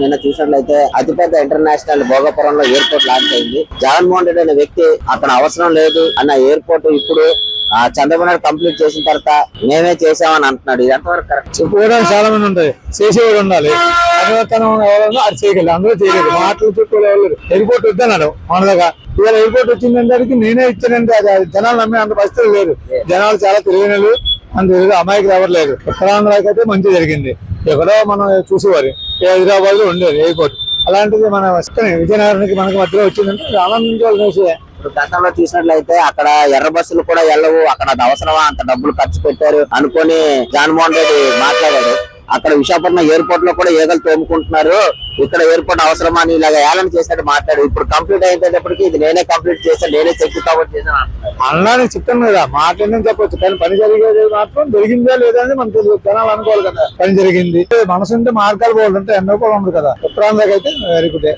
నిన్న చూసినట్లయితే అతిపెద్ద ఇంటర్నేషనల్ భోగపురంలో ఎయిర్పోర్ట్ లాంచ్ అయింది. జగన్మోహన్ రెడ్డి అనే వ్యక్తి అక్కడ అవసరం లేదు అన్న ఎయిర్పోర్ట్ ఇప్పుడు చంద్రబాబు నాయుడు కంప్లీట్ చేసిన తర్వాత మేమే చేసామని అంటున్నాడు. ఇది ఎంతవరకు కరెక్ట్? చెప్పుకోవడానికి చాలా మంది ఉంటాయి, చేసేవాడు ఉండాలి. పరివర్తనం ఎవరన్నా అది చేయగలరు, అందరూ చేయలేదు. మాటలు చెప్పుకోవాలి. ఎయిర్పోర్ట్ వద్దన్నాడు మనదాకా. ఇవాళ ఎయిర్పోర్ట్ వచ్చిందంటే నేనే ఇచ్చానంటే అది జనాలు నమ్మే అంత పరిస్థితులు లేదు. జనాలు చాలా తెలియనిలు, అంత అమాయకులు ఎవరు లేదు. ఉత్తరాంధ్రకి అయితే మంచి జరిగింది. ఎక్కడో మనం చూసేవారు, హైదరాబాద్ లో ఉండేది ఎయిర్పోర్ట్. అలాంటిది మన విజయనగరానికి మనకి మధ్యలో వచ్చిందంటే ఆనందించాల్సిన విషయం. ఇప్పుడు గతంలో చూసినట్లయితే అక్కడ ఎర్ర బస్సులు కూడా వెళ్ళవు, అక్కడ అది అవసరమా, అంత డబ్బులు ఖర్చు పెట్టారు అనుకొని జగన్మోహన్ రెడ్డి మాట్లాడాడు. అక్కడ విశాఖపట్నం ఎయిర్పోర్ట్ లో కూడా ఏగలు తోముకుంటున్నారు, ఇక్కడ ఎయిర్పోర్ట్ అవసరమా అని ఇలాగ ఏలం చేసినట్టు మాట్లాడు. ఇప్పుడు కంప్లీట్ అయిపోయేటప్పటికి ఇది నేనే కంప్లీట్ చేశాను, నేనే చెక్ కాబట్టి చేశాను అన్నానికి చెప్తాను కదా. మాట్లాడని చెప్పొచ్చు, కానీ పని జరిగేది మాత్రం జరిగిందా లేదా అని మనకు తెలియదు. జనాలు అనుకోవాలి కదా పని జరిగింది. మనసు ఉంటే మార్గాలు పోవాలంటే ఎన్నో కూడా ఉంది కదా. ఉత్తరాంధ్రకి అయితే వెరీ గుడ్.